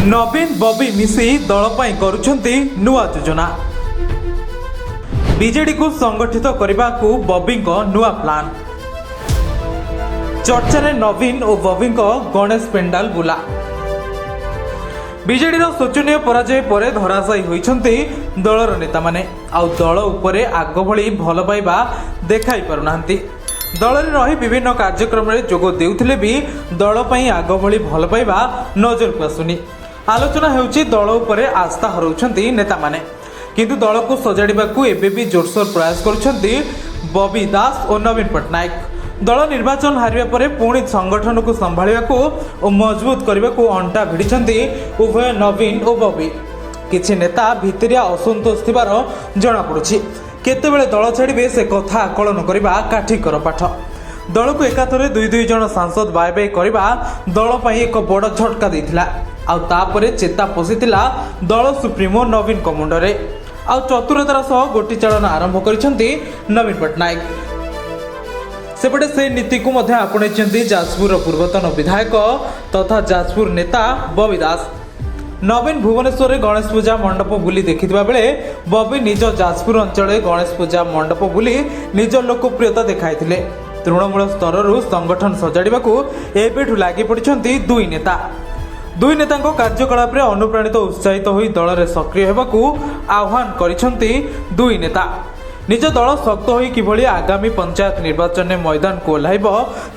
नवीन बबी मिसी दल करुछंती नुआ योजना। बीजेडी को संगठित करने को बबी नुआ प्लान। चर्चा नवीन और बबी गणेश पेंडाल बुला। बीजेडी शोचनीय पराजय पर धराशायी होइछंती दलर नेता माने। आउ दल उपरे आग भली भल पाइबा देखाई पारुनांती। दल रही विभिन्न कार्यक्रम में जोग देउथिले भी दल पई आग भली भल पाइबा नजर को आसुनी। आलोचना हेउची दल उपरे आस्था हरउछंती नेता माने, किंतु दल को सजाड़िबा को एबे भी जोरसोर प्रयास करुछंती बबी दास और नवीन पट्टनायक। दल निर्वाचन हारिबा परे पुणी संगठन को संभाळिबा को और मजबूत करबा को अंटा भिड़िछंती उभय नवीन और बबी। किछि नेता भितरिया असंतोष थिबार जणा पड़ुछि। केतेबेले दल छाड़िबे से कथा आकलन करबा काठिकर पाठ। दल को एकाथरे दुई जन सांसद बाय बाय करबा दल पई एक बड़ झटका देथिला। आउ तापरे चेता पशिथिला दल सुप्रीमो नवीन मुंडरे। आउ चतुरतार सह गोटी चालन आरंभ करिसेंती नवीन पट्टनायक। सेपटे से नीति को मध्य आपणैछंती जाजपुर पूर्वतन विधायक तथा जाजपुर नेता बबी दास। नवीन भुवनेश्वर गणेश पूजा मंडप बुली देखिथिबा बेले बबी निज जाजपुर अंचल गणेश पूजा मंडप बुली निज लोकप्रियता देखाइथिले। तृणमूल स्तर संगठन सजाड़िबाकू एबेठू लागि पड़िछंती दुई नेता। दुई नेतांको कार्यकलाप रे अनुप्राणित उत्साहित होई दल रे सक्रिय हेबाकू आह्वान करिछंती दुई नेता। निज दल शक्त होई किभली आगामी पंचायत निर्वाचन में मैदान को ओह्लाइब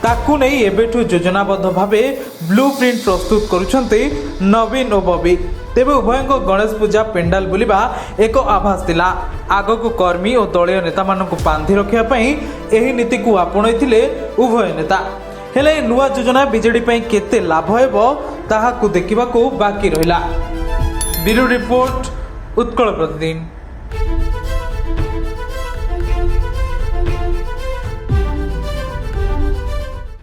ताकू नै एबेठू योजनाबद्ध भावे ब्लूप्रिंट प्रस्तुत करुछंती नवीन और बबी। तेबे उभयंको गणेश पूजा पेंडाल बुलिबा एक आभास तिला। आगको कर्मी और दलीय नेता मानकू बांधि रखिया पई एही नीति को आपणैथिले उभय नेता। हेले नुआ योजना बीजेडी पई केते लाभ हेबो ताहाकू देखिबाकू बाकी रहिला। ब्यूरो रिपोर्ट उत्कल प्रतिदिन।